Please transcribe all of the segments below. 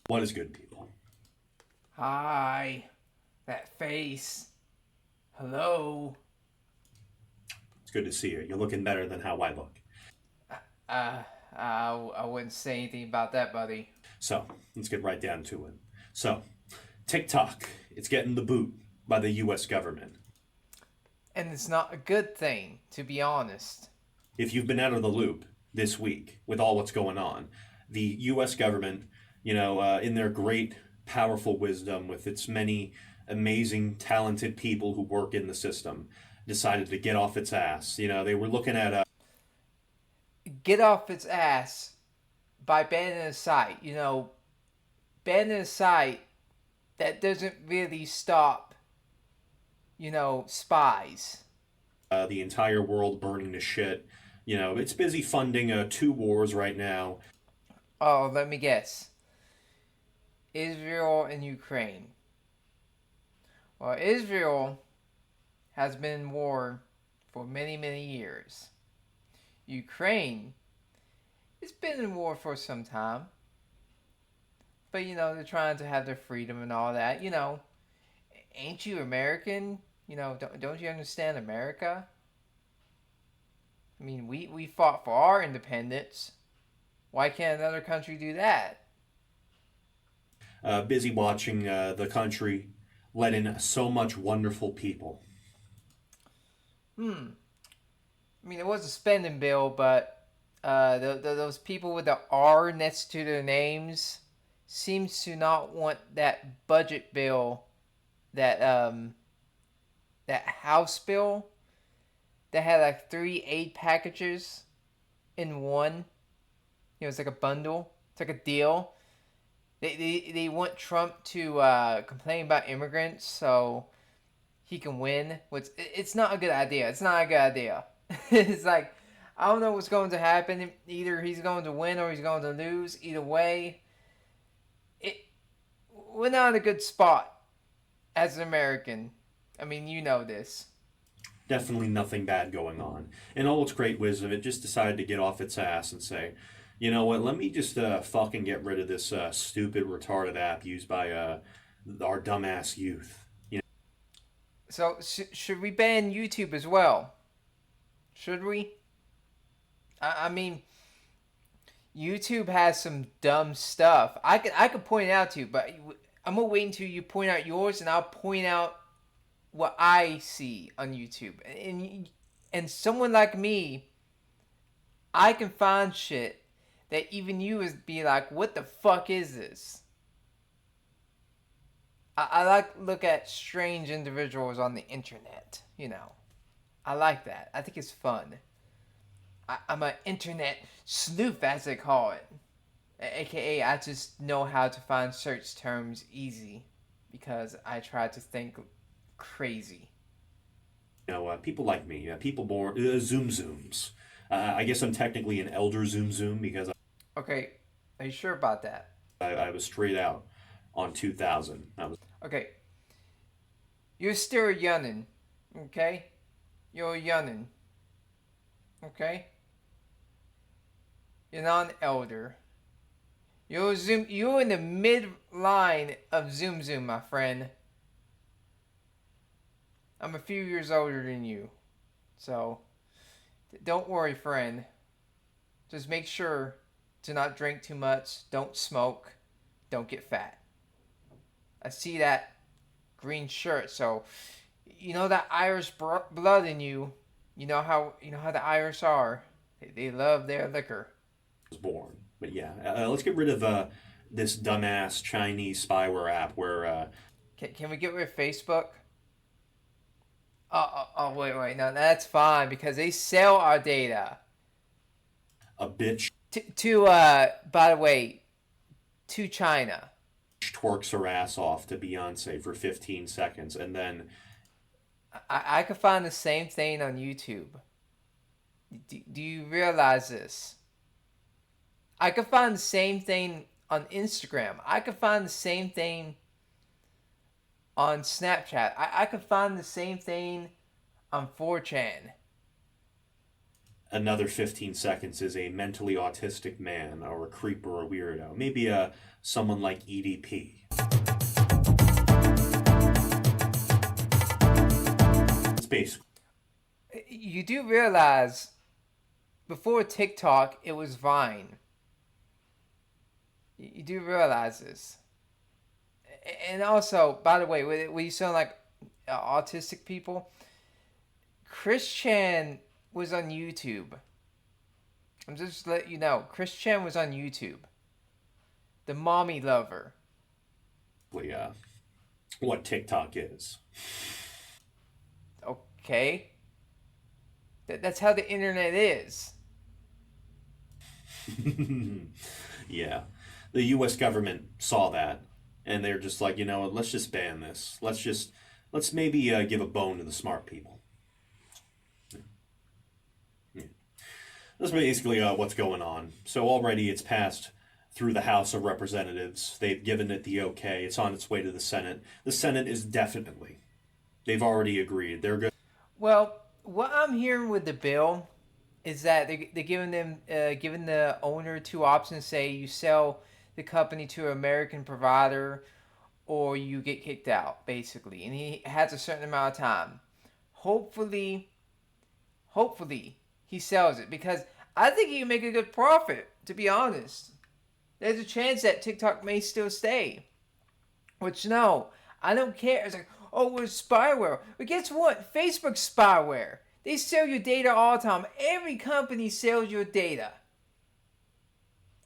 What is good, people? Hi. That face. Hello. It's good to see you. You're looking better than how I look. Uh, I wouldn't say anything about that, buddy. So, let's get right down to it. So, TikTok, it's getting the boot by the US government. And it's not a good thing, to be honest. If you've been out of the loop this week with all what's going on, the US government, in their great, powerful wisdom with its many amazing, talented people who work in the system, decided to get off its ass. They were looking at Get off its ass by banning a site. Banning a site that doesn't really stop, spies. the entire world burning to shit. It's busy funding two wars right now. Oh, let me guess. Israel and Ukraine. Well, Israel has been in war for many, many years. Ukraine has been in war for some time. But, they're trying to have their freedom and all that. Ain't you American? Don't you understand America? I mean, we fought for our independence. Why can't another country do that? Busy watching the country let in so much wonderful people. Hmm. I mean, it was a spending bill, but those people with the R next to their names seems to not want that budget bill, that that House bill that had like three aid packages in one. It's like a bundle. It's like a deal. They want Trump to complain about immigrants so he can win. Which it's not a good idea. It's not a good idea. It's like I don't know what's going to happen. Either he's going to win or he's going to lose. Either way, it we're not in a good spot as an American. I mean, you know this. Definitely nothing bad going on. In all its great wisdom, it just decided to get off its ass and say, you know what, let me just fucking get rid of this stupid, retarded app used by our dumbass youth. So should we ban YouTube as well? Should we? I mean, YouTube has some dumb stuff. I could point it out to you, but I'm gonna wait until you point out yours, and I'll point out what I see on YouTube. And someone like me, I can find shit that even you would be like, "What the fuck is this?" I like to look at strange individuals on the internet. I like that. I think it's fun. I'm an internet sleuth, as they call it. AKA, I just know how to find search terms easy because I try to think crazy. People like me, people born Zoom Zooms. I guess I'm technically an elder Zoom Zoom because Okay, are you sure about that? I was straight out on 2000. I was Okay, you're still a youngin', okay? You're a youngin', okay? You're not an elder. You're Zoom. You're in the mid line of Zoom Zoom, my friend. I'm a few years older than you, so don't worry, friend. Just make sure to not drink too much. Don't smoke. Don't get fat. I see that green shirt, so you know that Irish blood in you. You know how the Irish are. They love their liquor. born. But yeah, let's get rid of this dumbass Chinese spyware app where Can we get rid of Facebook? Wait. No, that's fine because they sell our data. a bitch By the way, to China. twerks her ass off to Beyonce for 15 seconds and then I could find the same thing on YouTube. Do you realize this? I could find the same thing on Instagram. I could find the same thing on Snapchat. I could find the same thing on 4chan. another 15 seconds is a mentally autistic man or a creep or a weirdo. Maybe someone like EDP. It's basically. You do realize before TikTok, it was Vine. You do realize this. And also, by the way, when you sound like autistic people, Chris Chan was on YouTube. I'm just letting you know. Chris Chan was on YouTube. The mommy lover. What TikTok is. Okay. That's how the internet is. Yeah. The U.S. government saw that, and they're just like, let's just ban this. Let's maybe give a bone to the smart people. Yeah. That's basically what's going on. So already it's passed through the House of Representatives. They've given it the okay. It's on its way to the Senate. The Senate is definitely. They've already agreed. They're good. Well, what I'm hearing with the bill is that they're giving giving the owner two options. Say you sell the company to an American provider, or you get kicked out, basically. And he has a certain amount of time. Hopefully, he sells it, because I think he can make a good profit, to be honest. There's a chance that TikTok may still stay. Which, no, I don't care. It's like, oh, it's spyware. But guess what? Facebook's spyware. They sell your data all the time. Every company sells your data.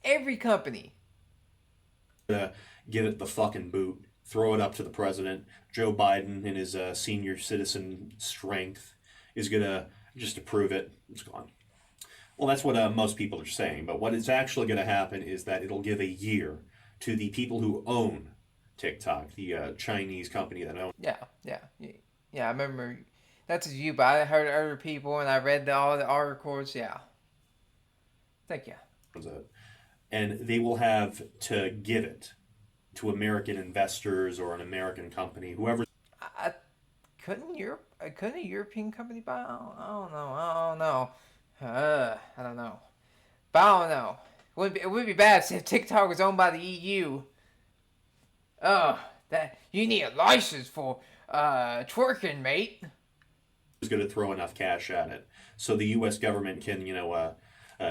Every company. Give it the fucking boot. Throw it up to the president. Joe Biden, in his senior citizen strength, is going to just approve it. It's gone. Well, that's what most people are saying. But what is actually going to happen is that it'll give a year to the people who own TikTok, the Chinese company that owns. Yeah. I remember that's a view, but I heard other people and I read all the articles. Yeah. Thank you. And they will have to give it to American investors or an American company, whoever. Couldn't a European company buy? I don't know. I don't know. But I don't know. It would be bad if TikTok was owned by the EU. That you need a license for twerking, mate. Is going to throw enough cash at it, so the U.S. government can,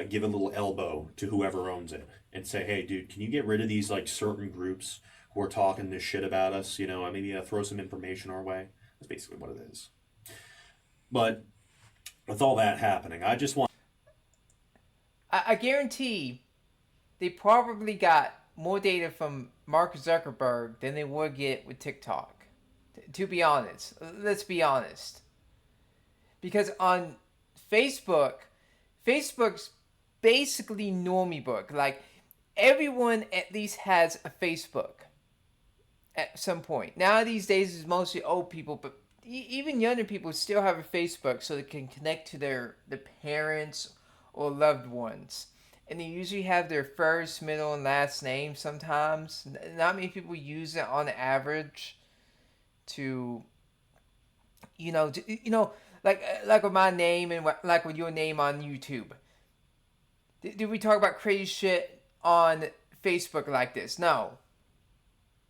give a little elbow to whoever owns it and say, hey, dude, can you get rid of these like certain groups who are talking this shit about us? Maybe throw some information our way. That's basically what it is. But with all that happening, I just want. I guarantee they probably got more data from Mark Zuckerberg than they would get with TikTok. To be honest, let's be honest. Because on Facebook's basically normie book. Like, everyone at least has a Facebook at some point. Now these days it's mostly old people, but even younger people still have a Facebook so they can connect to their parents or loved ones. And they usually have their first, middle, and last name sometimes. Not many people use it on average to, like with my name and like with your name on YouTube. Did we talk about crazy shit on Facebook like this? No.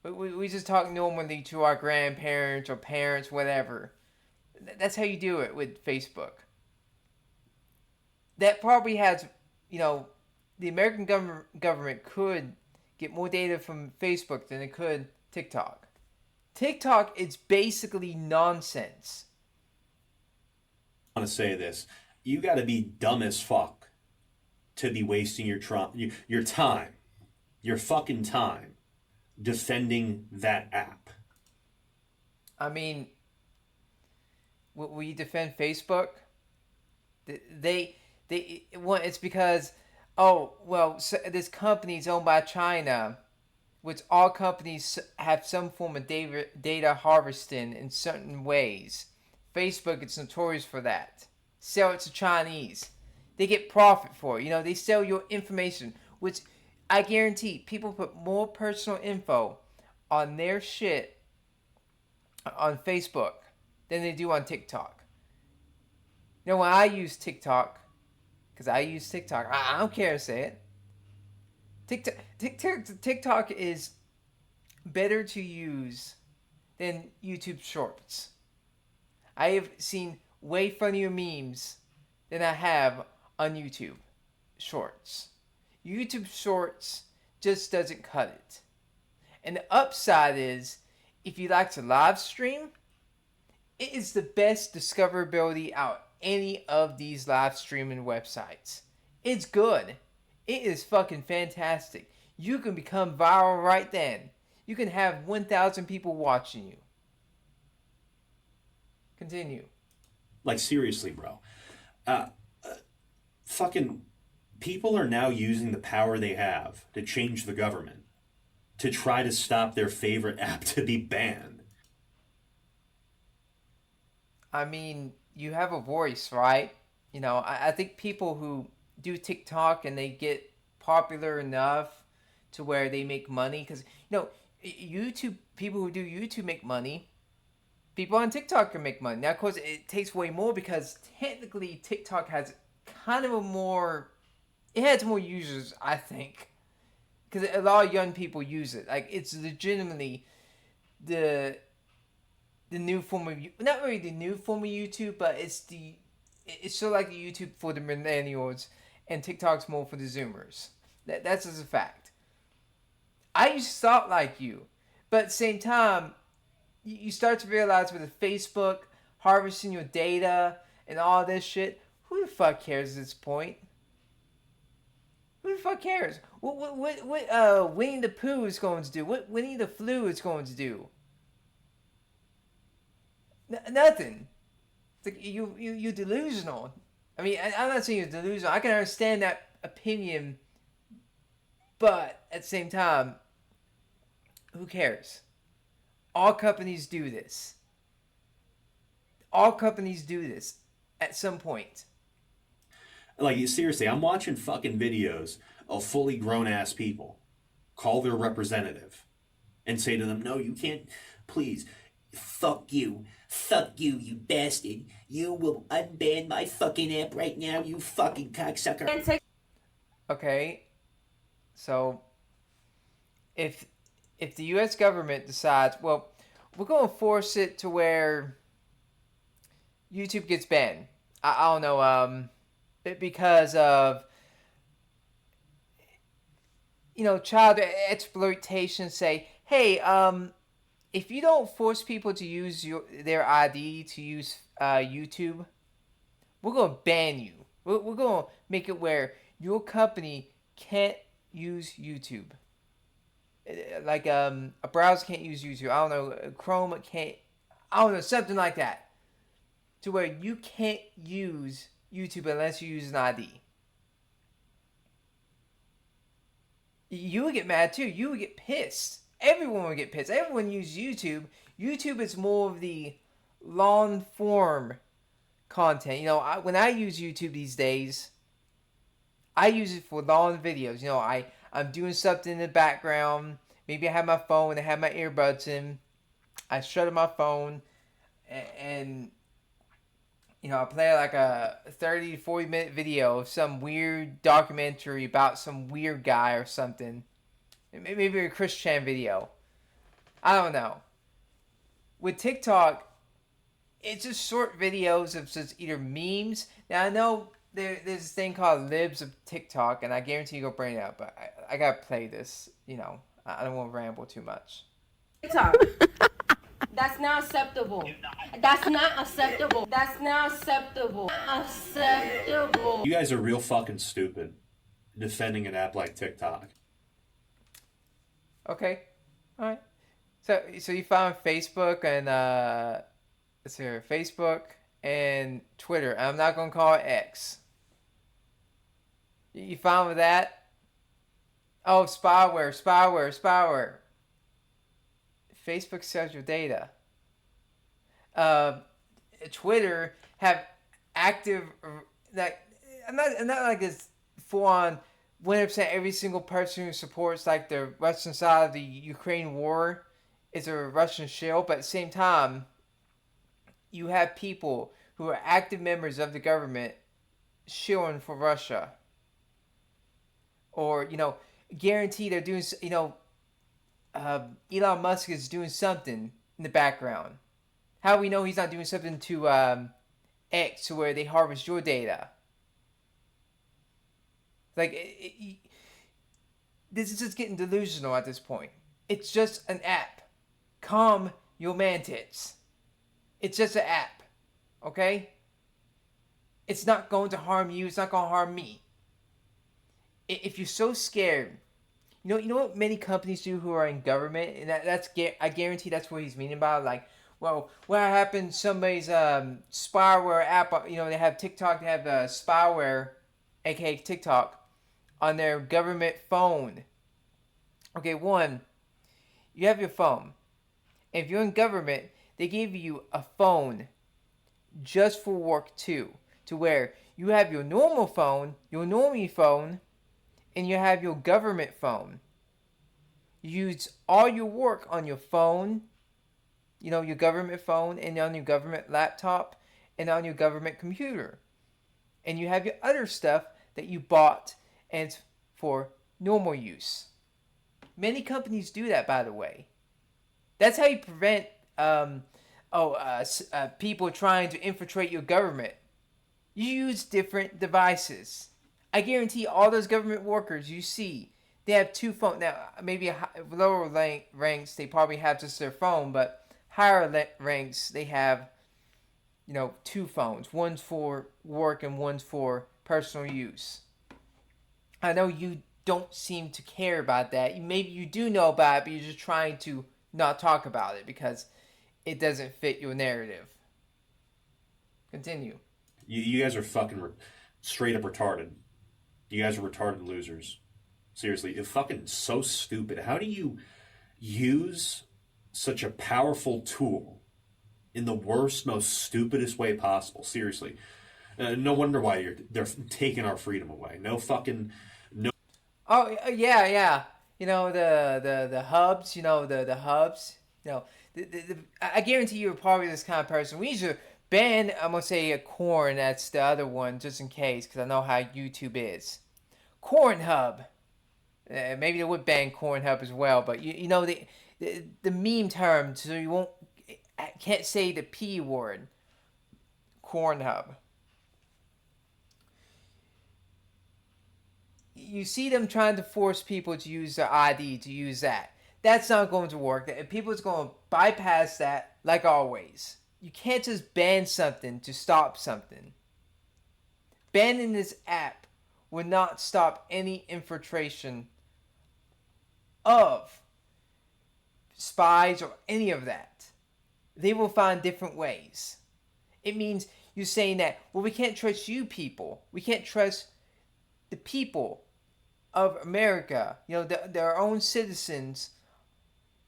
We just talk normally to our grandparents or parents, whatever. That's how you do it with Facebook. That probably has, the American government could get more data from Facebook than it could TikTok. TikTok is basically nonsense. I want to say this. You got to be dumb as fuck to be wasting your time, your fucking time, defending that app. I mean, will you defend Facebook? It's because, this company's owned by China, which all companies have some form of data harvesting in certain ways. Facebook is notorious for that. Sell it to Chinese. They get profit for it. They sell your information, which I guarantee people put more personal info on their shit on Facebook than they do on TikTok. When I use TikTok, because I use TikTok. I don't care to say it. TikTok is better to use than YouTube Shorts. I have seen way funnier memes than I have on YouTube Shorts. YouTube Shorts just doesn't cut it. And the upside is, if you like to live stream, it is the best discoverability out any of these live streaming websites. It's good. It is fucking fantastic. You can become viral right then. You can have 1,000 people watching you. Continue. Like, seriously, bro. Fucking people are now using the power they have to change the government, to try to stop their favorite app to be banned. I mean, you have a voice, right? You know, I think people who do TikTok and they get popular enough to where they make money, because, you know, YouTube, people who do YouTube make money. People on TikTok can make money. Now, of course, it takes way more because technically TikTok has kind of it has more users, I think. Because a lot of young people use it. Like, it's legitimately the new form of, not really the new form of YouTube, but it's sort of like the YouTube for the millennials, and TikTok's more for the Zoomers. That's just a fact. I used to thought like you, but at the same time, you start to realize with the Facebook harvesting your data and all this shit, who the fuck cares at this point? Who the fuck cares? What Winnie the Pooh is going to do? What Winnie the Flu is going to do? Nothing. It's like you're delusional. I mean, I'm not saying you're delusional. I can understand that opinion, but at the same time, who cares? All companies do this. All companies do this at some point. Like, seriously, I'm watching fucking videos of fully grown-ass people call their representative and say to them, no, you can't, please, fuck you, you bastard. You will unban my fucking app right now, you fucking cocksucker. Okay, so if the U.S. government decides, well, we're going to force it to where YouTube gets banned. I don't know, because of, you know, child exploitation. Say, hey, if you don't force people to use their ID to use YouTube, we're going to ban you. We're going to make it where your company can't use YouTube. Like a browser can't use YouTube. I don't know, Chrome can't. I don't know, something like that. To where you can't use YouTube unless you use an ID. You would get mad too. You would get pissed. Everyone would get pissed. Everyone uses YouTube. YouTube is more of the long form content. You know, when I use YouTube these days, I use it for long videos. You know, I'm doing something in the background. Maybe I have my phone and I have my earbuds in. I shut my phone and you know, I play like a 30 to 40 minute video of some weird documentary about some weird guy or something. Maybe a Christian video. I don't know. With TikTok, it's just short videos of just either memes. Now, I know there's this thing called Libs of TikTok, and I guarantee you'll bring it up, but I gotta play this, you know. I don't want to ramble too much. TikTok. That's not acceptable. That's not acceptable. That's not acceptable. Acceptable. You guys are real fucking stupid defending an app like TikTok. Okay. Alright. So you found Facebook and let's see here, Facebook and Twitter. I'm not gonna call it X. You found with that? Oh, spyware. Facebook sells your data. Twitter have active, like, I'm not like this full on 100% every single person who supports like the Russian side of the Ukraine war is a Russian shill, but at the same time, you have people who are active members of the government shilling for Russia, or guarantee they're doing. Elon Musk is doing something in the background. How do we know he's not doing something to X where they harvest your data? Like, this is just getting delusional at this point. It's just an app. Calm your mantids. It's just an app. Okay? It's not going to harm you. It's not going to harm me. If you're so scared, you know what many companies do who are in government, and I guarantee that's what he's meaning about. Like, well, what happened? Somebody's spyware app. They have TikTok. They have spyware, aka TikTok, on their government phone. Okay, one, you have your phone. If you're in government, they give you a phone just for work too, to where you have your normal phone, your normie phone, and you have your government phone. You use all your work on your phone, your government phone, and on your government laptop, and on your government computer. And you have your other stuff that you bought and it's for normal use. Many companies do that, by the way. That's how you prevent people trying to infiltrate your government. You use different devices. I guarantee all those government workers you see, they have two phones. Now, maybe lower ranks, they probably have just their phone, but higher ranks, they have, two phones. One's for work and one's for personal use. I know you don't seem to care about that. Maybe you do know about it, but you're just trying to not talk about it because it doesn't fit your narrative. Continue. You guys are fucking straight up retarded. You guys are retarded losers. Seriously, you're fucking so stupid. How do you use such a powerful tool in the worst, most stupidest way possible? Seriously. No wonder why they're taking our freedom away. No. Oh yeah. The hubs. The hubs. I guarantee you're probably this kind of person. We need to ban. I'm gonna say a corn. That's the other one, just in case, because I know how YouTube is. Corn hub. Maybe they would ban corn hub as well, but the meme term, so you can't say the P word. Corn hub. You see them trying to force people to use their ID, to use that. That's not going to work. People's going to bypass that like always. You can't just ban something to stop something. Banning this app would not stop any infiltration of spies or any of that. They will find different ways. It means you're saying that, well, we can't trust you people. We can't trust the people of America, their own citizens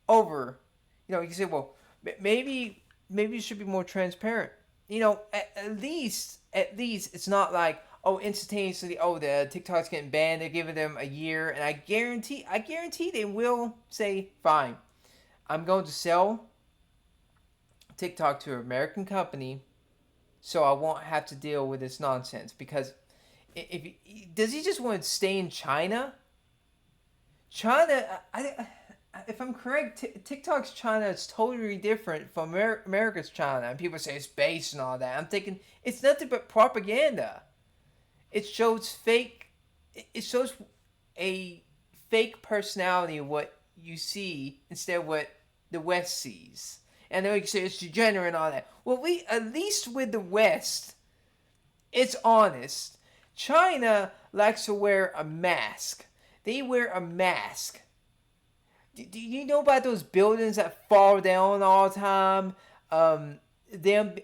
over, you can say, well, maybe you should be more transparent. At least it's not like, instantaneously, the TikTok's getting banned. They're giving them a year, and I guarantee they will say, fine, I'm going to sell TikTok to an American company, so I won't have to deal with this nonsense. Because does he just want to stay in China? If I'm correct, TikTok's China is totally different from America's China. And people say it's based and all that. I'm thinking it's nothing but propaganda. It shows a fake personality of what you see instead of what the West sees. And then you can say it's degenerate and all that. Well, at least with the West, it's honest. China likes to wear a mask. They wear a mask. Do you know about those buildings that fall down all the time? Them,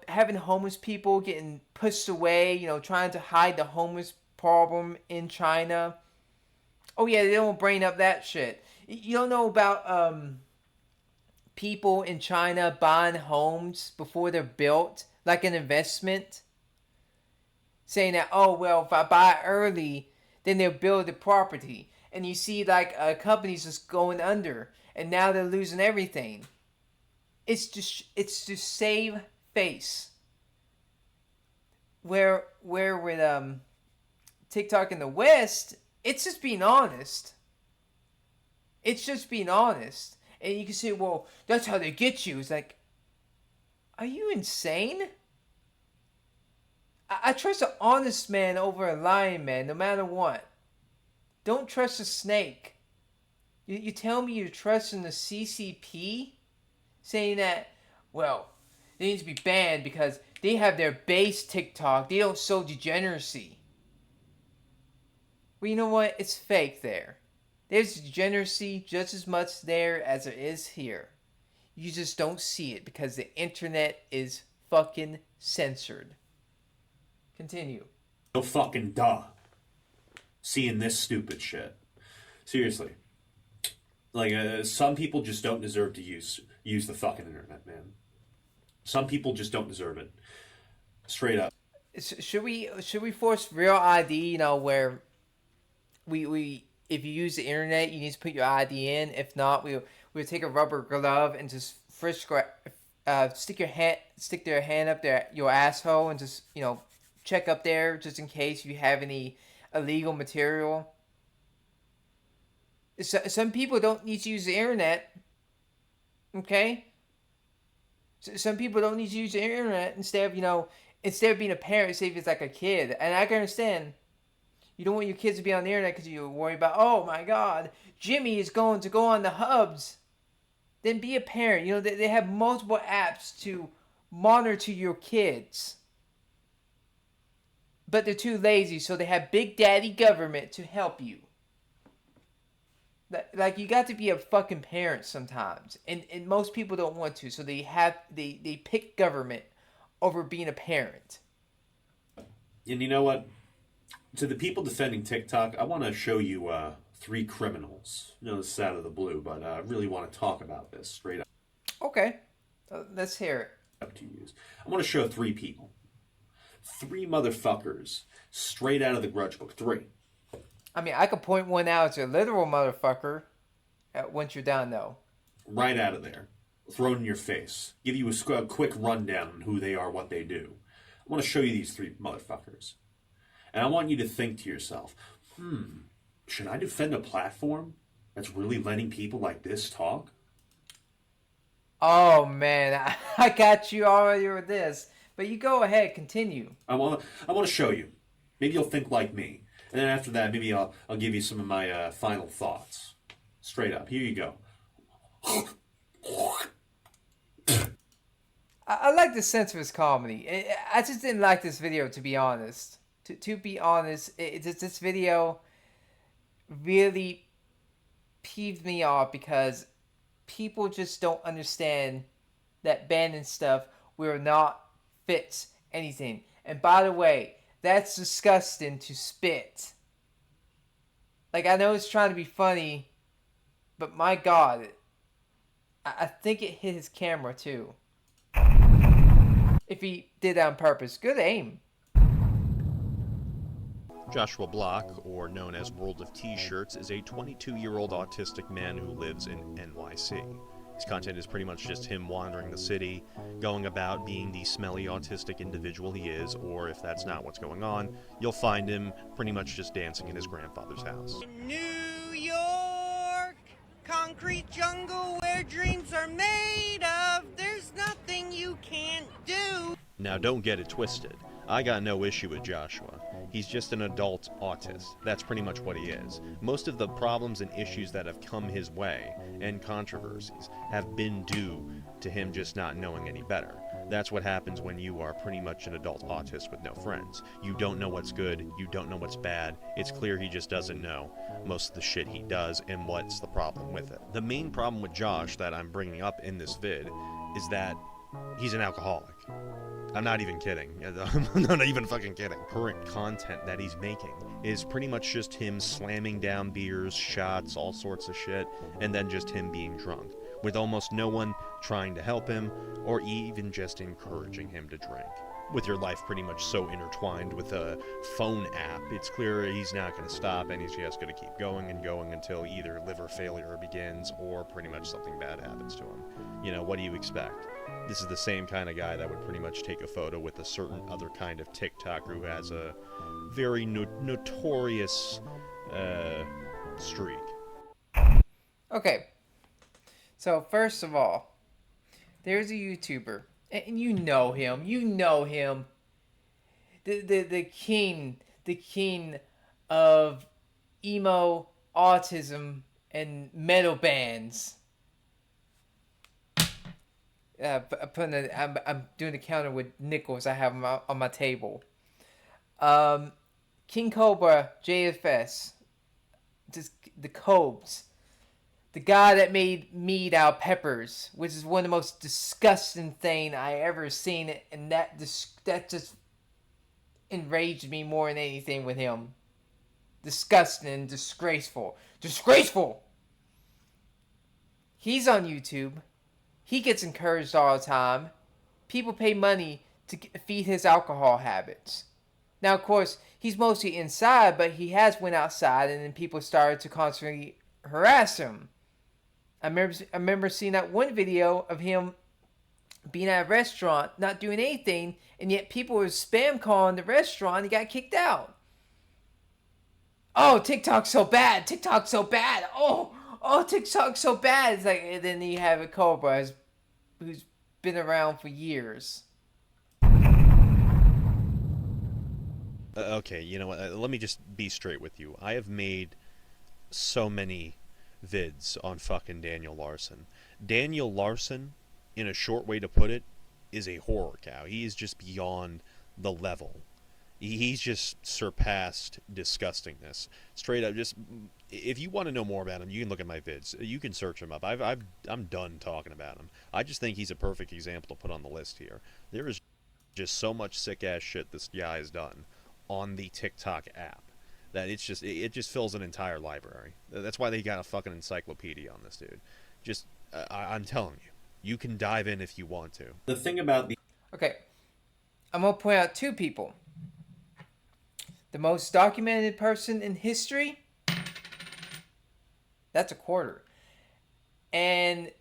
having homeless people getting pushed away, trying to hide the homeless problem in China. Oh yeah, they don't bring up that shit. You don't know about people in China buying homes before they're built, like an investment? Saying that, if I buy it early, then they'll build the property. And you see companies just going under, and now they're losing everything. It's to save face. where with TikTok in the West, it's just being honest. It's just being honest. And you can say, well, that's how they get you. It's like, are you insane? I trust an honest man over a lying man, no matter what. Don't trust a snake. You tell me you're trusting the CCP? Saying that, well, they need to be banned because they have their base TikTok. They don't show degeneracy. Well, you know what? It's fake there. There's degeneracy just as much there as there is here. You just don't see it because the internet is fucking censored. Continue. No fucking duh. Seeing this stupid shit. Seriously. Like, some people just don't deserve to use the fucking internet, man. Some people just don't deserve it. Straight up. Should we force real ID? You know, where we if you use the internet, you need to put your ID in. If not, we'll take a rubber glove and just stick their hand up your asshole and just, you know, check up there just in case you have any illegal material. Some people don't need to use the internet. Okay? Some people don't need to use the internet instead of being a parent, say if it's like a kid. And I can understand. You don't want your kids to be on the internet because you worry about, oh my God, Jimmy is going to go on the hubs. Then be a parent. You know, they have multiple apps to monitor your kids. But they're too lazy, so they have Big Daddy government to help you. Like, you got to be a fucking parent sometimes. And most people don't want to, so they pick government over being a parent. And you know what? To the people defending TikTok, I want to show you 3 criminals. I know this is out of the blue, but I really want to talk about this straight up. Okay. Let's hear it. Up to use. I want to show 3 people. 3 motherfuckers straight out of the Grudge Book. 3. I mean, I could point one out as a literal motherfucker once you're done, though. Right out of there. Thrown in your face. Give you a quick rundown on who they are, what they do. I want to show you these 3 motherfuckers. And I want you to think to yourself, should I defend a platform that's really letting people like this talk? Oh, man. I got you already with this. But you go ahead, continue. I want to show you. Maybe you'll think like me. And then after that, maybe I'll give you some of my final thoughts. Straight up. Here you go. I like the sense of his comedy. I just didn't like this video, to be honest. To be honest, this video really peeved me off because people just don't understand that banning stuff will not fix anything. And by the way, that's disgusting to spit. Like, I know it's trying to be funny, but my God, I think it hit his camera too. If he did that on purpose. Good aim. Joshua Block, or known as World of T-Shirts, is a 22-year-old autistic man who lives in NYC. His content is pretty much just him wandering the city, going about being the smelly autistic individual he is, or if that's not what's going on, you'll find him pretty much just dancing in his grandfather's house. New York, concrete jungle where dreams are made of, there's nothing you can't do. Now don't get it twisted. I got no issue with Joshua. He's just an adult autist. That's pretty much what he is. Most of the problems and issues that have come his way, and controversies, have been due to him just not knowing any better. That's what happens when you are pretty much an adult autist with no friends. You don't know what's good, you don't know what's bad. It's clear he just doesn't know most of the shit he does and what's the problem with it. The main problem with Josh that I'm bringing up in this vid is that he's an alcoholic. I'm not even kidding. I'm not even fucking kidding. Current content that he's making is pretty much just him slamming down beers, shots, all sorts of shit, and then just him being drunk, with almost no one trying to help him or even just encouraging him to drink. with your life pretty much so intertwined with a phone app, it's clear he's not going to stop, and he's just going to keep going and going until either liver failure begins or pretty much something bad happens to him. You know, what do you expect? This is the same kind of guy that would pretty much take a photo with a certain other kind of TikToker who has a very notorious streak. Okay, so first of all, there's a YouTuber, and you know him, the king of emo, autism, and metal bands. I'm doing the counter with nickels I have on my table. King Cobra JFS, just the Cobes, the guy that made meat out of peppers, which is one of the most disgusting thing I ever seen, and that just enraged me more than anything with him. Disgusting and disgraceful. He's on YouTube. He gets encouraged all the time. People pay money to feed his alcohol habits. Now, of course, he's mostly inside, but he has went outside, and then people started to constantly harass him. I remember seeing that one video of him being at a restaurant, not doing anything, and yet people were spam calling the restaurant, and he got kicked out. Oh, TikTok's so bad. Oh, TikTok's so bad. It's like, and then you have a Cobra who's been around for years. Okay, you know what? Let me just be straight with you. I have made so many vids on fucking Daniel Larson. Daniel Larson, in a short way to put it, is a horror cow. He is just beyond the level. He's just surpassed disgustingness. Straight up, just if you want to know more about him, you can look at my vids. You can search him up. I'm done talking about him. I just think he's a perfect example to put on the list here. There is just so much sick ass shit this guy has done on the TikTok app that it just fills an entire library. That's why they got a fucking encyclopedia on this dude. Just I'm telling you, you can dive in if you want to. The thing about the Okay, I'm gonna point out two people. The most documented person in history, that's a quarter. And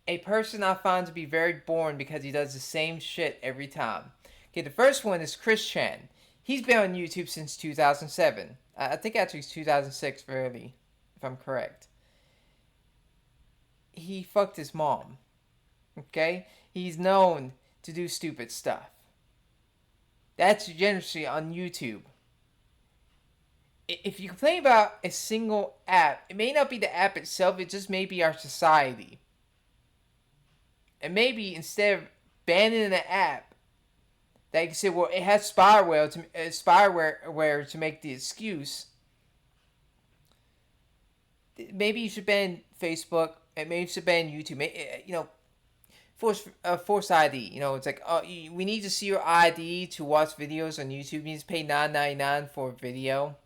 a person I find to be very boring because he does the same shit every time. Okay, the first one is Chris Chan. He's been on YouTube since 2007. I think actually it's 2006 really, if I'm correct. He fucked his mom. Okay? He's known to do stupid stuff. That's generously on YouTube. If you complain about a single app, it may not be the app itself, it just may be our society. And maybe instead of banning an app, that you can say, well, it has spyware to make the excuse. Maybe you should ban Facebook, and maybe you should ban YouTube. You know, force ID. You know, it's like, we need to see your ID to watch videos on YouTube. You need to pay $9.99 for a video.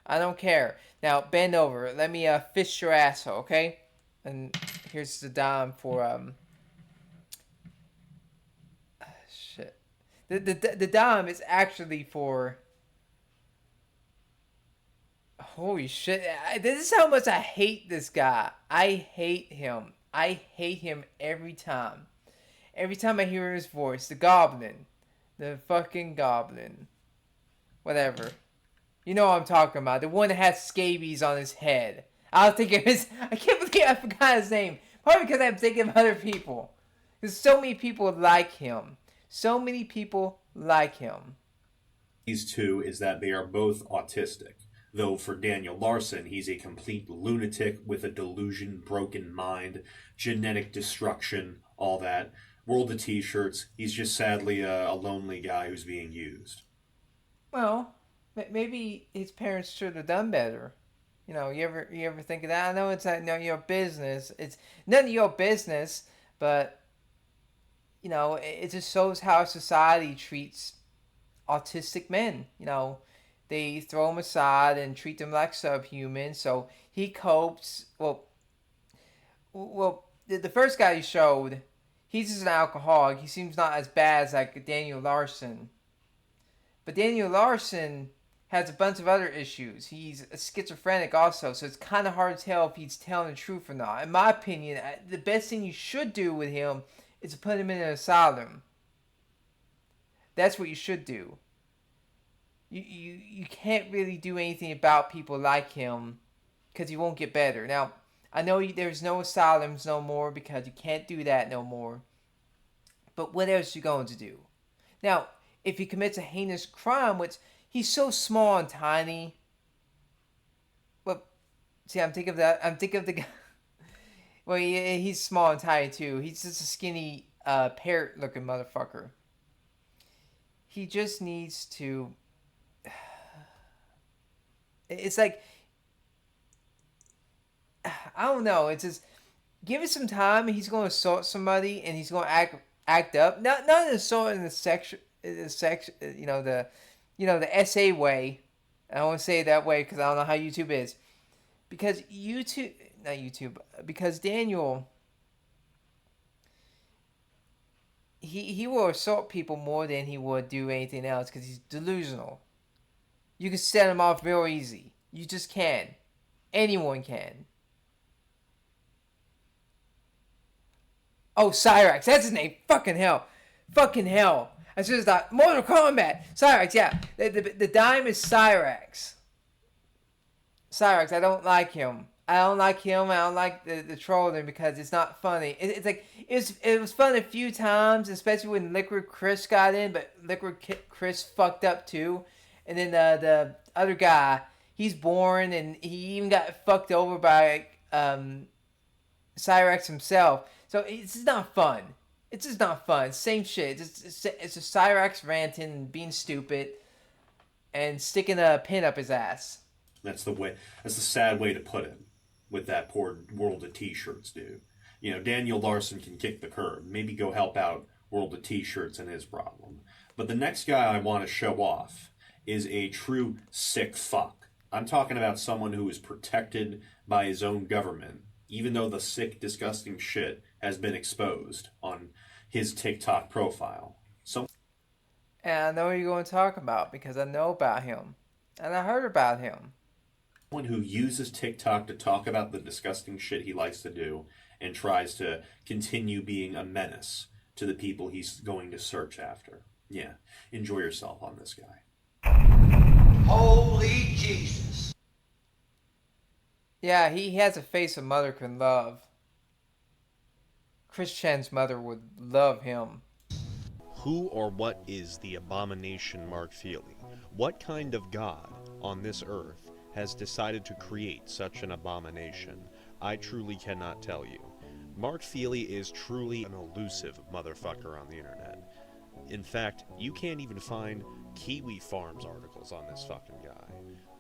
I don't care. Now, bend over. Let me fist your asshole, okay? And here's the dime for shit. The dime is actually for. Holy shit! This is how much I hate this guy. I hate him. I hate him every time. Every time I hear his voice, the Goblin, the fucking Goblin, whatever. You know what I'm talking about. The one that has scabies on his head. I can't believe I forgot his name. Probably because I'm thinking of other people. There's so many people like him. these two is that they are both autistic. Though for Daniel Larson, he's a complete lunatic with a delusion, broken mind, genetic destruction, all that. World of T-shirts. He's just sadly a lonely guy who's being used. Well, maybe his parents should have done better. You know, you ever think of that? I know it's not none of your business. It's none of your business, but you know, it just shows how society treats autistic men. You know, they throw them aside and treat them like subhumans. So he copes. Well, the first guy he showed, He's just an alcoholic. He seems not as bad as like Daniel Larson. But Daniel Larson has a bunch of other issues. He's a schizophrenic also, so it's kind of hard to tell if he's telling the truth or not. In my opinion, the best thing you should do with him is to put him in an asylum. That's what you should do. You can't really do anything about people like him because he won't get better. Now, I know there's no asylums no more because you can't do that no more. But what else are you going to do? Now, if he commits a heinous crime, which he's so small and tiny. Well, see, I'm thinking of the guy. Well, he's small and tiny too. He's just a skinny, parrot-looking motherfucker. He just needs to. It's like, I don't know. It's just give it some time, and he's going to assault somebody, and he's going to act up. Not an assault in the the SA way. I don't want to say it that way because I don't know how YouTube is. Because because Daniel, he will assault people more than he would do anything else because he's delusional. You can set him off real easy. You just can. Anyone can. Oh, Cyrax, that's his name. Fucking hell. I just thought, Mortal Kombat. Cyrax, yeah. The dime is Cyrax. Cyrax, I don't like him. I don't like the trolling because it's not funny. It's like, it was fun a few times, especially when Liquid Chris got in, but Liquid Chris fucked up too. And then the other guy, he's boring, and he even got fucked over by Cyrax himself. So it's just not fun. It's just not fun. Same shit. It's just Cyrax ranting and being stupid and sticking a pin up his ass. That's the sad way to put it with that poor World of T-Shirts dude. Daniel Larson can kick the curb. Maybe go help out World of T-Shirts and his problem. But the next guy I want to show off is a true sick fuck. I'm talking about someone who is protected by his own government, even though the sick, disgusting shit has been exposed on his TikTok profile. And I know what you're going to talk about because I know about him. And I heard about him. Someone who uses TikTok to talk about the disgusting shit he likes to do and tries to continue being a menace to the people he's going to search after. Yeah, enjoy yourself on this guy. Holy Jesus. Yeah, he has a face a mother can love. Chris Chan's mother would love him. Who or what is the abomination Mark Feely? What kind of god on this earth has decided to create such an abomination? I truly cannot tell you. Mark Feely is truly an elusive motherfucker on the internet. In fact, you can't even find Kiwi Farms articles on this fucking guy.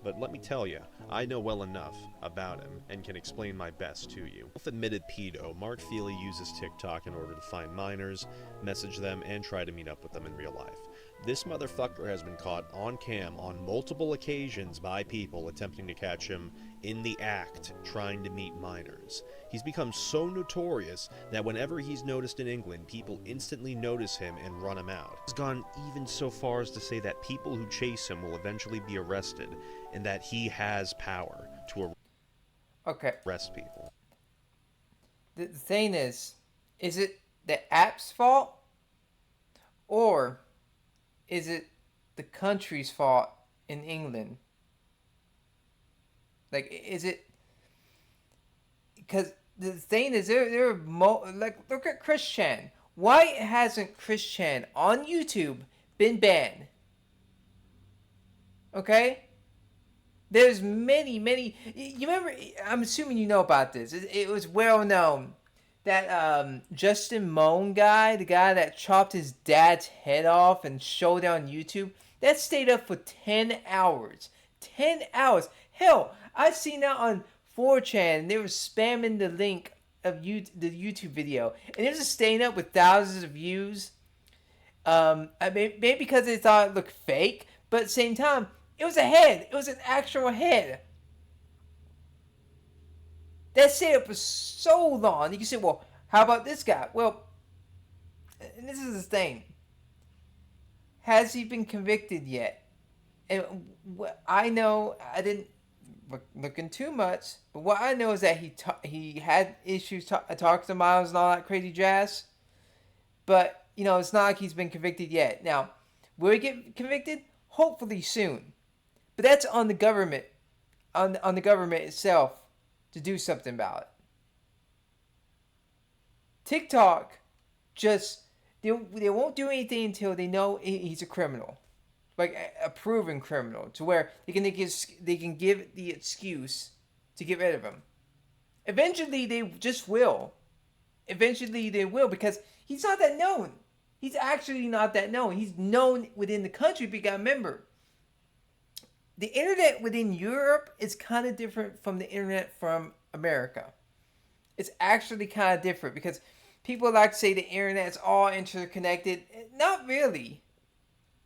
But let me tell you, I know well enough about him and can explain my best to you. Self-admitted pedo, Mark Feely uses TikTok in order to find minors, message them, and try to meet up with them in real life. This motherfucker has been caught on cam on multiple occasions by people attempting to catch him in the act trying to meet minors. He's become so notorious that whenever he's noticed in England, people instantly notice him and run him out. He's gone even so far as to say that people who chase him will eventually be arrested and that he has power to arrest people. The thing is it the app's fault? Or is it the country's fault in England? Like, is it... Because the thing is, look at Chris Chan. Why hasn't Chris Chan on YouTube been banned? Okay? There's many... You remember, I'm assuming you know about this. It was well known that Justin Moan guy, the guy that chopped his dad's head off and showed it on YouTube, that stayed up for 10 hours. 10 hours. Hell, I've seen that on 4chan, and they were spamming the link of the YouTube video, and it was just staying up with thousands of views. I mean, maybe because they thought it looked fake, but at the same time, it was a head. It was an actual head. That stayed up for so long. You can say, well, how about this guy? Well, And this is the thing. Has he been convicted yet? And what I know, I didn't look in too much, but what I know is that he had issues talking to Miles and all that crazy jazz. But, it's not like he's been convicted yet. Now, will he get convicted? Hopefully soon. But that's on the government, on the government itself to do something about it. TikTok just, they won't do anything until they know he's a criminal. Like a proven criminal, to where they can give the excuse to get rid of him. Eventually they just will. Eventually they will, because he's not that known. He's actually not that known. He's known within the country, but you gotta remember, the internet within Europe is kind of different from the internet from America. It's actually kind of different, because people like to say the internet's all interconnected. Not really.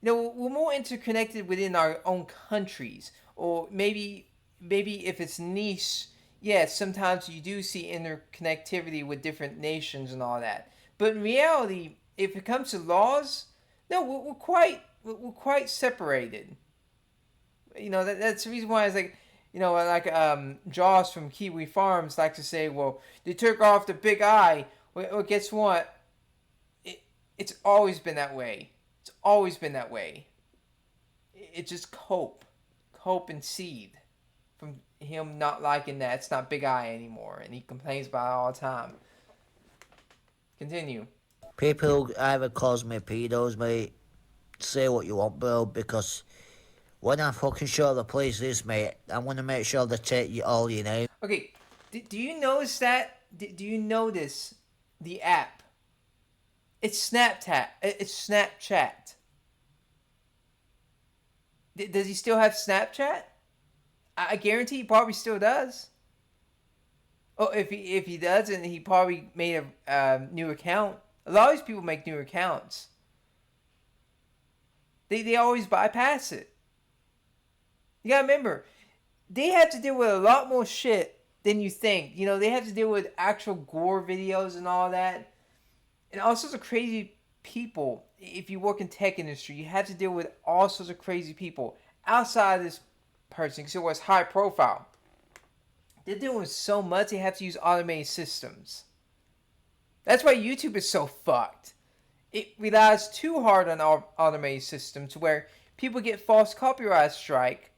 We're more interconnected within our own countries, or maybe if it's niche, yes, sometimes you do see interconnectivity with different nations and all that. But in reality, if it comes to laws, no, we're quite separated. That's the reason why it's like, Josh from Kiwi Farms likes to say, well, they took off the big I. Well, guess what? It's always been that way. It's always been that way. It's just Cope and Seed from him not liking that it's not Big I anymore, and he complains about it all the time. Continue. People either calls me pedos, mate. Say what you want, bro, because when I fucking show the police this, mate, I'm gonna make sure they take all your name. Okay, do you notice that? Do you notice the app? It's Snapchat. It's Snapchat. Does he still have Snapchat? I guarantee he probably still does. Oh, if he doesn't, he probably made a new account. A lot of these people make new accounts. They always bypass it. You gotta remember, they have to deal with a lot more shit than you think. They have to deal with actual gore videos and all that. And all sorts of crazy people. If you work in tech industry, you have to deal with all sorts of crazy people outside of this person, because it was high profile. They're dealing with so much, they have to use automated systems. That's why YouTube is so fucked. It relies too hard on automated systems, where people get false copyright strike.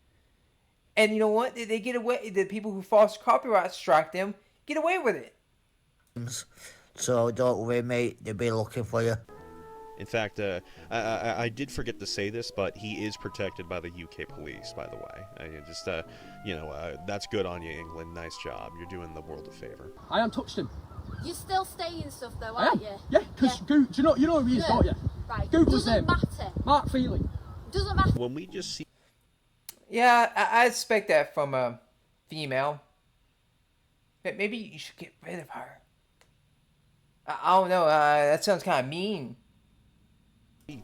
And you know what? They get away. The people who false copyright strike them get away with it. So don't worry, mate. They'll be looking for you. In fact, I did forget to say this, but he is protected by the UK police, by the way. That's good on you, England. Nice job. You're doing the world a favor. I haven't touched him. You're still staying stuff though, I am. aren't you? Yeah, because do you know who he is, don't you? Right. Google his Doesn't name. matter. Mark Feely. Doesn't matter. When we just see Yeah, I expect that from a female. Maybe you should get rid of her. I don't know. That sounds kind of mean.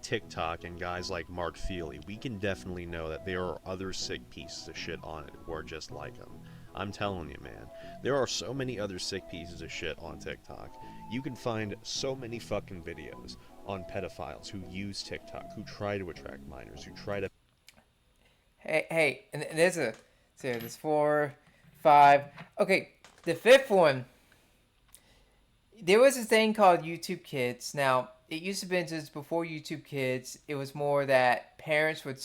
TikTok and guys like Mark Feely, we can definitely know that there are other sick pieces of shit on it who are just like him. I'm telling you, man. There are so many other sick pieces of shit on TikTok. You can find so many fucking videos on pedophiles who use TikTok, who try to attract minors, who try to... Hey, and there's 4, 5. Okay, the fifth one. There was a thing called YouTube Kids. Now, it used to be just before YouTube Kids. It was more that parents would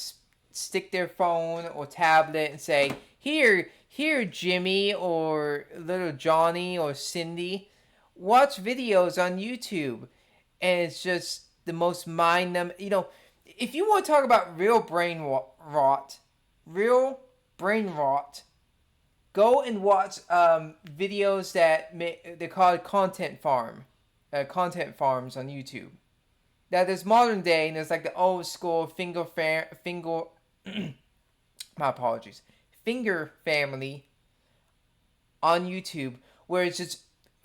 stick their phone or tablet and say, Here, Jimmy or little Johnny or Cindy, watch videos on YouTube. And it's just the most if you want to talk about real brain rot, go and watch videos that they're called content farms on YouTube. Now there's modern day and there's like the old school finger family on YouTube, where it's just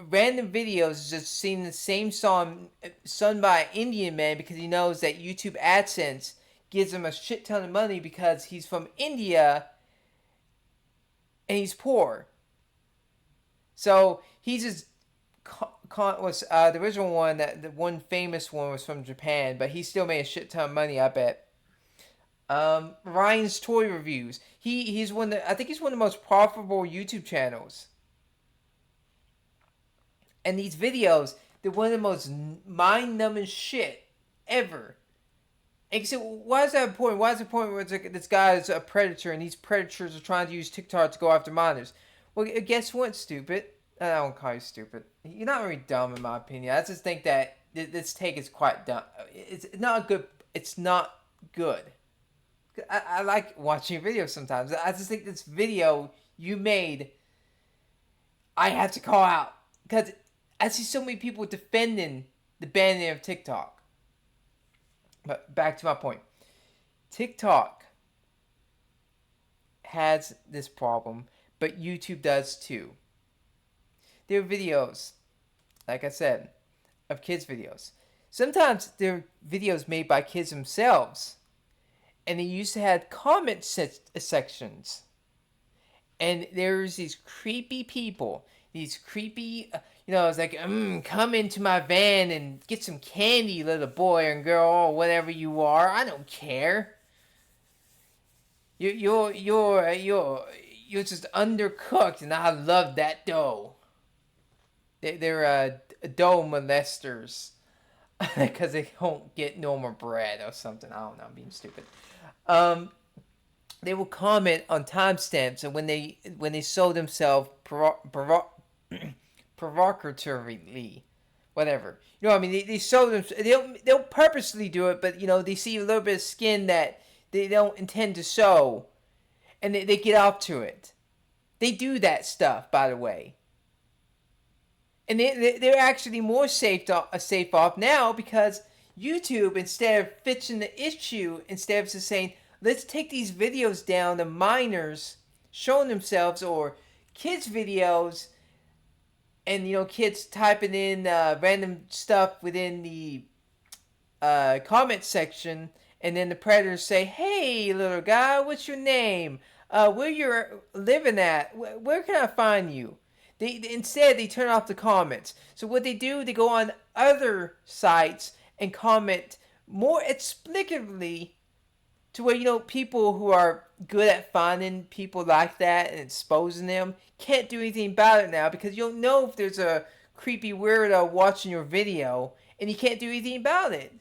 random videos just singing the same song sung by an Indian man, because he knows that YouTube AdSense gives him a shit ton of money because he's from India and he's poor. So he's just was the original one. That the one famous one was from Japan, but he still made a shit ton of money, I bet. Ryan's Toy Reviews. He's one I think he's one of the most profitable YouTube channels. And these videos, they're one of the most mind-numbing shit ever. And so, why is that important? Why is it important where it's like this guy is a predator and these predators are trying to use TikTok to go after minors? Well, guess what, stupid? I don't call you stupid. You're not very dumb, in my opinion. I just think that this take is quite dumb. It's not good. It's not good. I like watching videos sometimes. I just think this video you made, I have to call out. Because I see so many people defending the banning of TikTok. But back to my point. TikTok has this problem, but YouTube does too. There are videos, like I said, of kids' videos. Sometimes they're videos made by kids themselves. And they used to have comment sections. And there's these creepy people. These creepy, it's like, come into my van and get some candy, little boy and girl, or whatever you are. I don't care. You're just undercooked, and I love that dough. They're dough molesters. Because they don't get normal bread or something. I don't know, I'm being stupid. They will comment on timestamps, and when they show themselves provocatively, whatever. They show them. They'll purposely do it, but they see a little bit of skin that they don't intend to show, and they get off to it. They do that stuff, by the way. And they're actually more safe off now because YouTube, instead of fixing the issue, instead of just saying, let's take these videos down to minors showing themselves or kids' videos, and kids typing in random stuff within the comment section, and then the predators say, hey, little guy, what's your name? Where you're living at? Where can I find you? Instead, they turn off the comments. So what they do, they go on other sites and comment more explicitly to where, people who are good at finding people like that and exposing them can't do anything about it now because you don't know if there's a creepy weirdo watching your video and you can't do anything about it.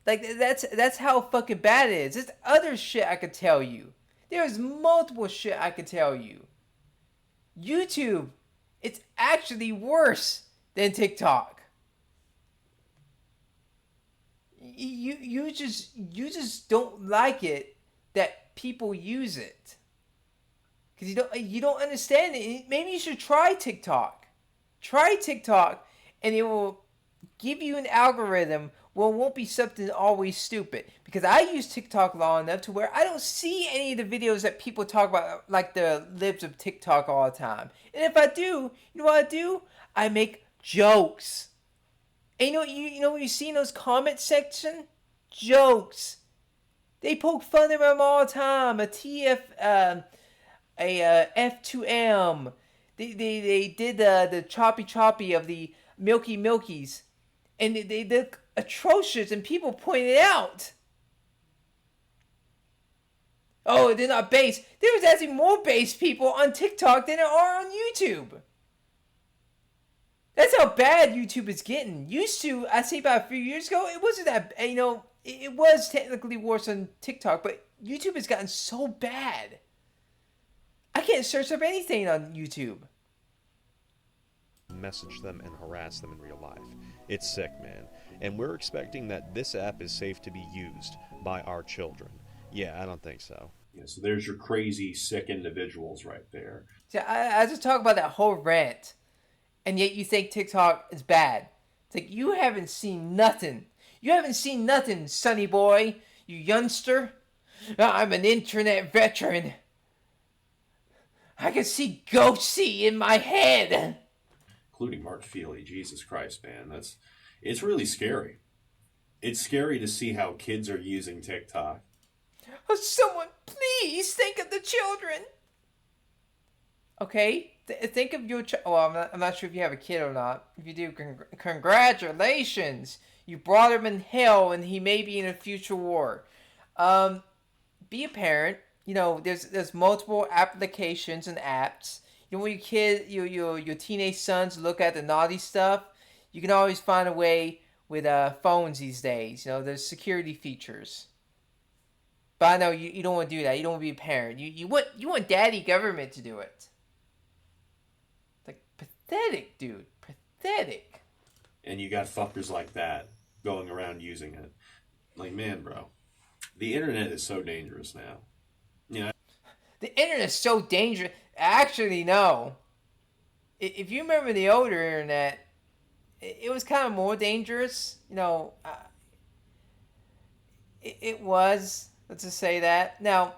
Like, that's how fucking bad it is. There's other shit I could tell you. There's multiple shit I could tell you. YouTube, it's actually worse than TikTok. You just don't like it that people use it because you don't understand it. Maybe you should try TikTok. Try TikTok, and it will give you an algorithm. Well, it won't be something always stupid. Because I use TikTok long enough to where I don't see any of the videos that people talk about, like the libs of TikTok all the time. And if I do, you know what I do? I make jokes. And you know what you see in those comment section? Jokes. They poke fun of them all the time. A F2M. They did the choppy of the Milkies. And they look atrocious, and people point it out. Oh, they're not base. There's actually more base people on TikTok than there are on YouTube. That's how bad YouTube is getting. Used to, I say about a few years ago, it wasn't that, it was technically worse on TikTok, but YouTube has gotten so bad. I can't search up anything on YouTube. Message them and harass them in real life. It's sick, man. And we're expecting that this app is safe to be used by our children. Yeah, I don't think so. Yeah, so there's your crazy, sick individuals right there. See, I just talk about that whole rant, and yet you think TikTok is bad. It's like, you haven't seen nothing. You haven't seen nothing, sonny boy, you youngster. I'm an internet veteran. I can see Ghosty in my head. Including Mark Feely. Jesus Christ, man. It's really scary. It's scary to see how kids are using TikTok. Oh, someone please think of the children. Okay? think of your well, I'm not sure if you have a kid or not. If you do, congratulations. You brought him in hell, and he may be in a future war. Be a parent. There's multiple applications and apps. When your kid, your teenage sons look at the naughty stuff, you can always find a way with phones these days. There's security features. But I know you don't want to do that. You don't want to be a parent. You want daddy government to do it. Like, pathetic, dude. Pathetic. And you got fuckers like that going around using it. Like, man, bro. The internet is so dangerous now. The internet is so dangerous. Actually, no. If you remember the older internet, it was kind of more dangerous. It was. Let's just say that. Now,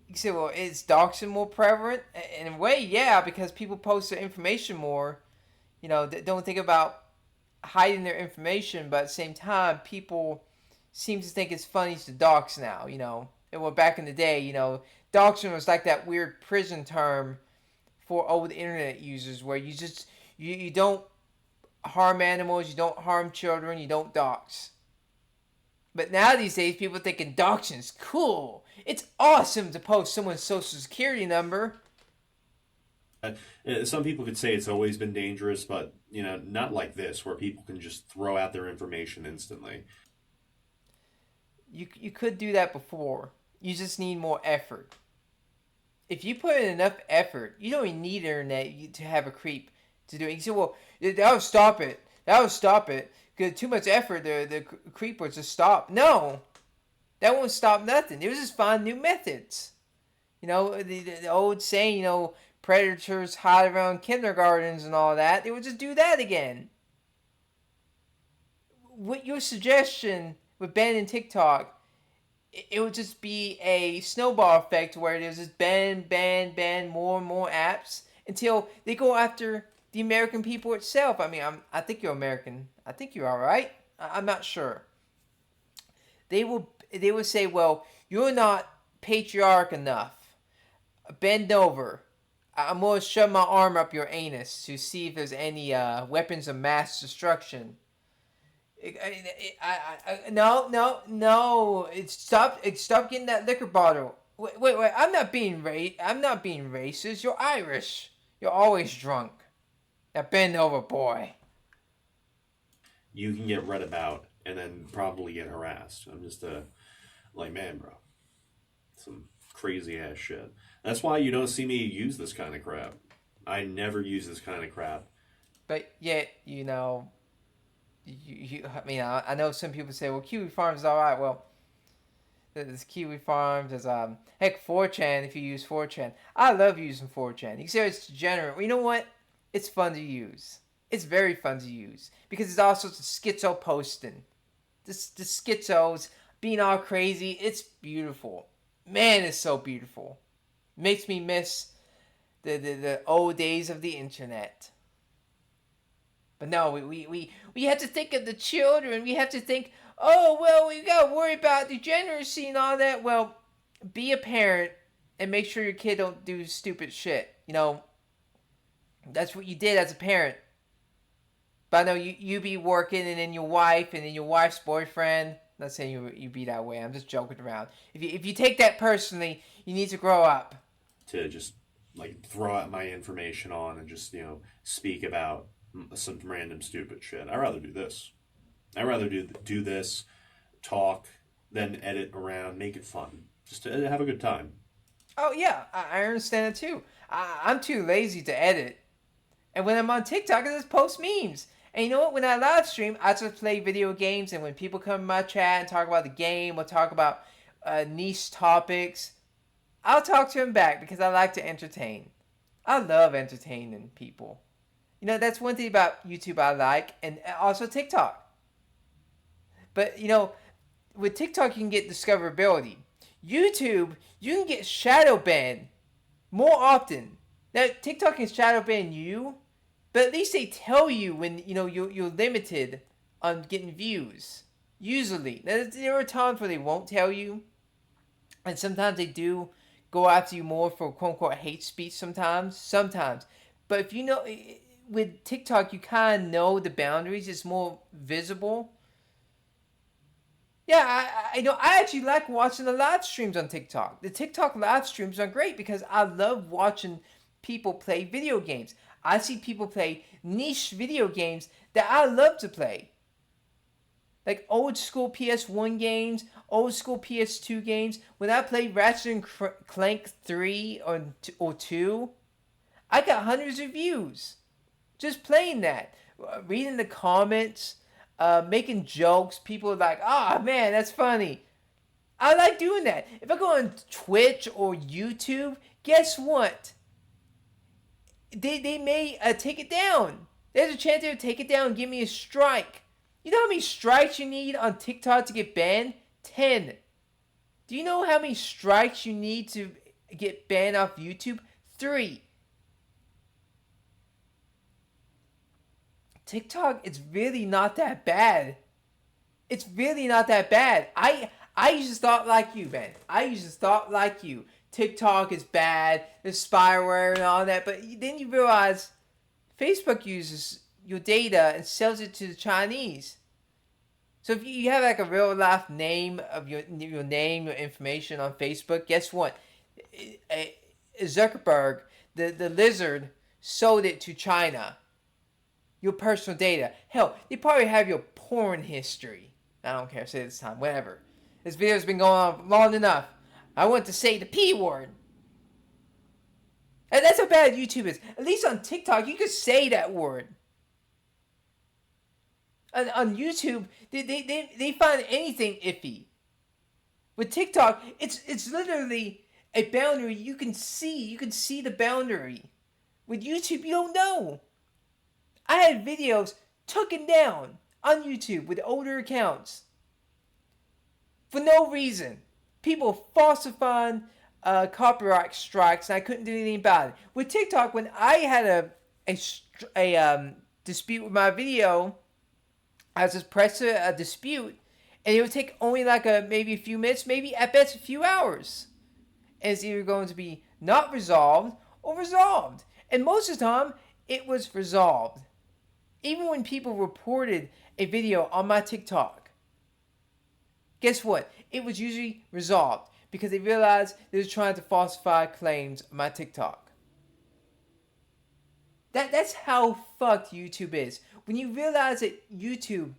you say, well, is doxing more prevalent? In a way, yeah, because people post their information more. Don't think about hiding their information, but at the same time, people seem to think it's funny to dox now. Well, back in the day, doxing was like that weird prison term for old internet users, where you don't harm animals, you don't harm children, you don't dox. But now these days, people are thinking doxing is cool. It's awesome to post someone's social security number. Some people could say it's always been dangerous, but, not like this, where people can just throw out their information instantly. You could do that before. You just need more effort. If you put in enough effort, you don't even need internet to have a creep to do it. You say, well, that would stop it. That would stop it. Because too much effort, the creep would just stop. No. That won't stop nothing. They would just find new methods. The old saying, predators hide around kindergartens and all that. They would just do that again. With your suggestion with banning TikTok, it would just be a snowball effect where there's just ban, more and more apps until they go after the American people itself. I mean, I think you're American. I think you are, right? I'm not sure. They will say, well, you're not patriarch enough. Bend over. I'm going to shove my arm up your anus to see if there's any weapons of mass destruction. No. Stop getting that liquor bottle. Wait. I'm not being racist. You're Irish. You're always drunk. Now bend over, boy. You can get read about and then probably get harassed. I'm just man, bro. Some crazy ass shit. That's why you don't see me use this kind of crap. I never use this kind of crap. But yet, I know some people say, well, Kiwi Farms is all right. Well, there's Kiwi Farms. There's, heck, 4chan, if you use 4chan. I love using 4chan. You can say it's degenerate. Well, you know what? It's fun to use. It's very fun to use. Because it's all sorts of schizo posting. The schizos being all crazy. It's beautiful. Man, it's so beautiful. Makes me miss the old days of the internet. But no, we have to think of the children. We have to think, oh, well, we got to worry about degeneracy and all that. Well, be a parent and make sure your kid don't do stupid shit. That's what you did as a parent. But I know you be working, and then your wife, and then your wife's boyfriend. I'm not saying you be that way. I'm just joking around. If you take that personally, you need to grow up. To just, throw out my information on and just, speak about some random stupid shit. I'd rather do this. I'd rather do this, talk, then edit around, make it fun. Just to have a good time. Oh, yeah. I understand it, too. I'm too lazy to edit. And when I'm on TikTok, I just post memes. And you know what? When I live stream, I just play video games. And when people come in my chat and talk about the game or talk about niche topics, I'll talk to them back because I like to entertain. I love entertaining people. That's one thing about YouTube I like, and also TikTok. But, with TikTok, you can get discoverability. YouTube, you can get shadow banned more often. Now, TikTok can shadow ban you, but at least they tell you when, you're limited on getting views. Usually. Now, there are times where they won't tell you, and sometimes they do go after you more for quote unquote hate speech sometimes. But if you know, with TikTok, you kind of know the boundaries. It's more visible. Yeah, I know. I actually like watching the live streams on TikTok. The TikTok live streams are great because I love watching people play video games. I see people play niche video games that I love to play. Like old school PS1 games, old school PS2 games. When I played Ratchet and Clank 3 or 2, I got hundreds of views just playing that. Reading the comments, making jokes. People are like, "Ah, oh, man, that's funny." I like doing that. If I go on Twitch or YouTube, guess what? They may take it down. There's a chance they'll take it down and give me a strike. You know how many strikes you need on TikTok to get banned? 10. Do you know how many strikes you need to get banned off YouTube? 3. TikTok, it's really not that bad. It's really not that bad. I used to thought like you, man. I used to thought like you. TikTok is bad. There's spyware and all that. But then you realize Facebook uses your data and sells it to the Chinese. So if you have like a real life name of your name, your information on Facebook, guess what? Zuckerberg, the lizard, sold it to China. Your personal data. Hell, they probably have your porn history. I don't care, say it this time, whatever. This video's been going on long enough. I want to say the P word. And that's how bad YouTube is. At least on TikTok, you could say that word. On YouTube, they find anything iffy. With TikTok, it's literally a boundary you can see. You can see the boundary. With YouTube, you don't know. I had videos taken down on YouTube with older accounts for no reason. People falsifying copyright strikes, and I couldn't do anything about it. With TikTok, when I had a dispute with my video, I was just pressing a dispute, and it would take only like maybe a few minutes, maybe at best a few hours. And it's either going to be not resolved or resolved. And most of the time, it was resolved. Even when people reported a video on my TikTok, guess what? It was usually resolved because they realized they were trying to falsify claims on my TikTok. That's how fucked YouTube is. When you realize that YouTube,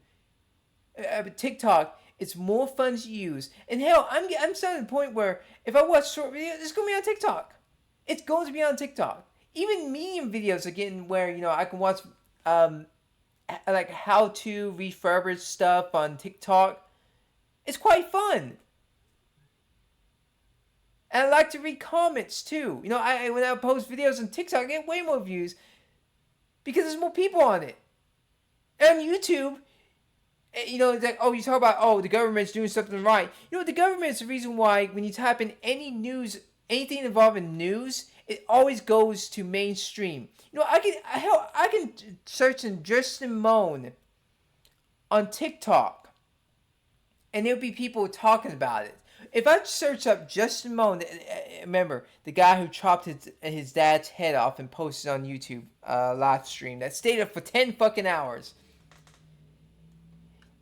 TikTok, it's more fun to use. And hell, I'm starting to the point where if I watch short videos, it's going to be on TikTok. It's going to be on TikTok. Even medium videos are getting where, I can watch like how to refurbish stuff on TikTok. It's quite fun. And I like to read comments too. When I post videos on TikTok, I get way more views because there's more people on it. And on YouTube, it's like, you talk about, the government's doing something right. The government's the reason why when you type in any news, anything involving news, it always goes to mainstream. I can search in Justin Moan on TikTok, and there'll be people talking about it. If I search up Justin Moan, remember the guy who chopped his dad's head off and posted on YouTube live stream that stayed up for 10 fucking hours.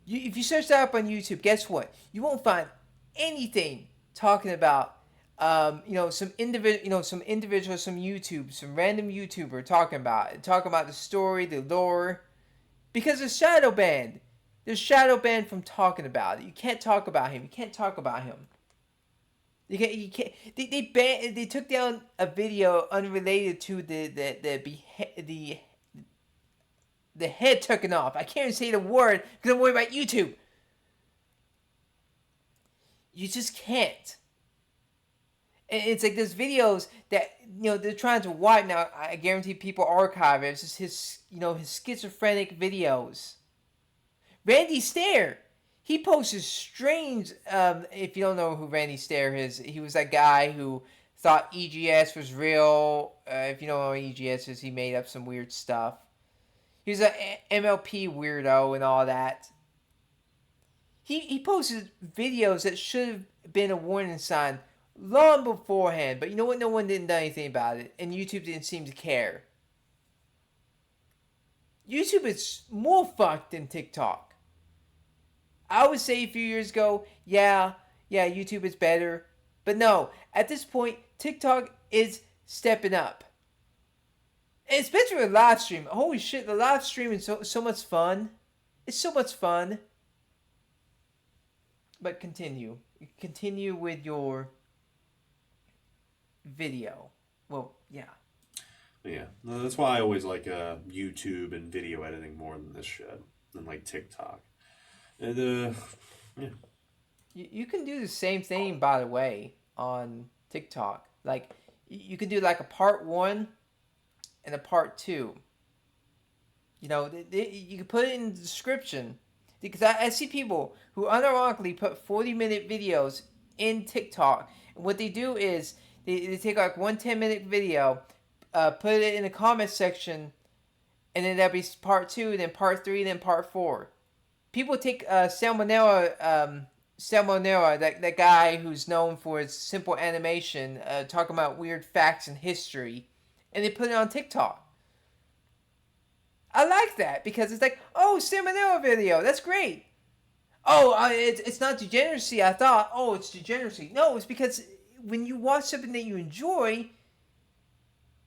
If you search that up on YouTube, guess what? You won't find anything talking about some individual, some YouTube, some random YouTuber talking about the story, the lore, because it's shadow banned. They're shadow banned from talking about it. You can't talk about him. You can't talk about him. You can't. They took down a video unrelated to the head taken off. I can't even say the word because I'm worried about YouTube. You just can't. And it's like there's videos that they're trying to wipe. Now I guarantee people archive it. It's just his schizophrenic videos. Randy Stair, he posts strange. If you don't know who Randy Stair is, he was that guy who thought EGS was real. If you don't know what EGS is, he made up some weird stuff. He was an MLP weirdo and all that. He posted videos that should have been a warning sign long beforehand. But you know what? No one didn't do anything about it, and YouTube didn't seem to care. YouTube is more fucked than TikTok. I would say a few years ago, yeah, YouTube is better. But no, at this point, TikTok is stepping up. And especially with live stream. Holy shit, the live stream is so much fun. It's so much fun. But continue. Continue with your video. Well, yeah. Yeah, no, that's why I always like YouTube and video editing more than this shit, than like TikTok. And yeah. You can do the same thing, by the way, on TikTok. Like, you can do like a part 1 and a part 2. You know, you can put it in the description. Because I see people who unironically put 40-minute videos in TikTok. And what they do is they take like one 10-minute video, put it in the comment section, and then that'll be part 2, then part 3, then part 4. People take Salmonella, that guy who's known for his simple animation, talking about weird facts and history, and they put it on TikTok. I like that because it's like, oh, Salmonella video, that's great. Oh, it's not degeneracy. I thought, oh, it's degeneracy. No, it's because when you watch something that you enjoy,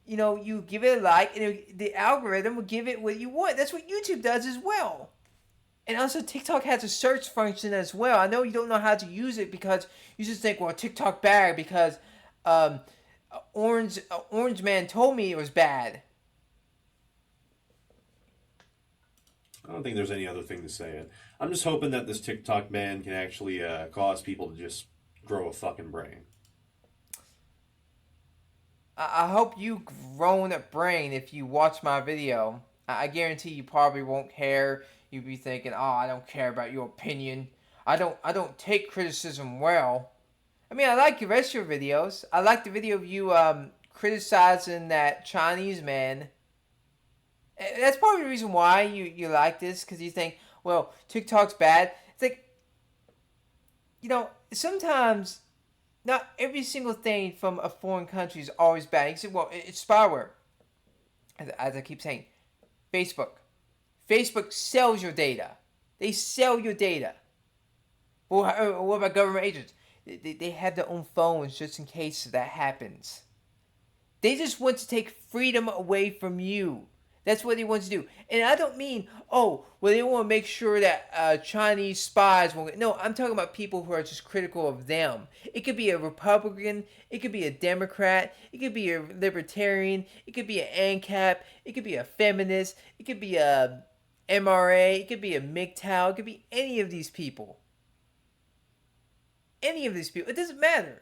you know, you give it a like, and the algorithm will give it what you want. That's what YouTube does as well. And also, TikTok has a search function as well. I know you don't know how to use it because you just think, well, TikTok bad because Orange Man told me it was bad. I don't think there's any other thing to say it. I'm just hoping that this TikTok ban can actually cause people to just grow a fucking brain. I hope you grown a brain if you watch my video. I guarantee you probably won't care. You'll be thinking, oh, I don't care about your opinion. I don't take criticism well. I mean, I like the rest of your videos. I like the video of you criticizing that Chinese man. That's probably the reason why you like this, because you think, well, TikTok's bad. It's like, you know, sometimes not every single thing from a foreign country is always bad. You say, well, it's spyware. As I keep saying, Facebook sells your data. They sell your data. Well, what about government agents? They have their own phones just in case that happens. They just want to take freedom away from you. That's what they want to do. And I don't mean, oh, well, they want to make sure that Chinese spies won't get... No, I'm talking about people who are just critical of them. It could be a Republican. It could be a Democrat. It could be a Libertarian. It could be an ANCAP. It could be a feminist. It could be a MRA. It could be a MGTOW. It could be any of these people. Any of these people. It doesn't matter.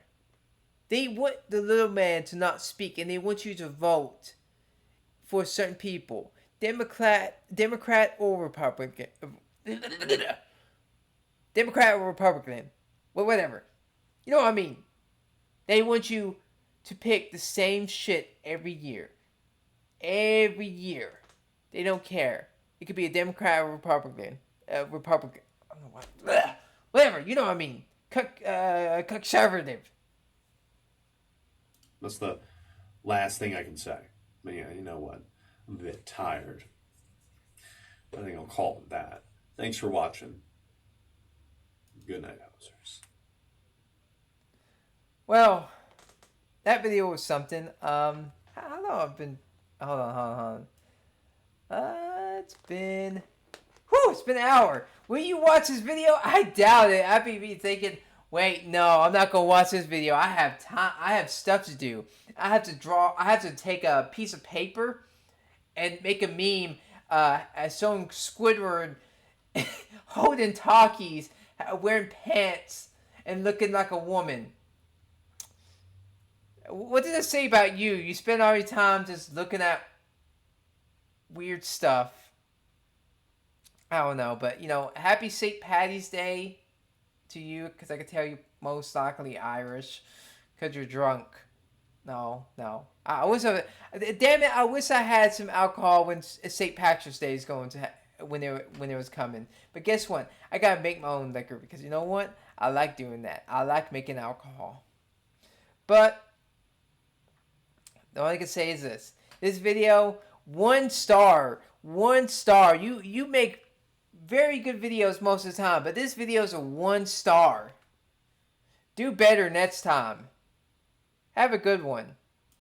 They want the little man to not speak, and they want you to vote for certain people, Democrat or Republican, well, whatever. You know what I mean? They want you to pick the same shit every year. Every year, they don't care. It could be a Democrat or Republican. I don't know what. Whatever. You know what I mean? Conservative. That's the last thing I can say. But yeah, you know what? I'm a bit tired. I think I'll call it that. Thanks for watching. Good night, hosers. Well, that video was something. How long I've been... Hold on. It's been an hour. Will you watch this video? I doubt it. I'd be thinking, wait, no, I'm not gonna watch this video. I have time. I have stuff to do. I have to draw. I have to take a piece of paper and make a meme as showing Squidward holding talkies, wearing pants, and looking like a woman. What did it say about you? You spend all your time just looking at weird stuff. I don't know, but, you know, happy St. Patty's Day to you, because I can tell you most likely Irish, because you're drunk. No. I wish damn it, I wish I had some alcohol when St. Patrick's Day is going to, when it was coming. But guess what? I gotta make my own liquor, because you know what? I like doing that. I like making alcohol. But all I can say is this. This video, 1 star. 1 star. You make very good videos most of the time, but this video is a 1 star. Do better next time. Have a good one.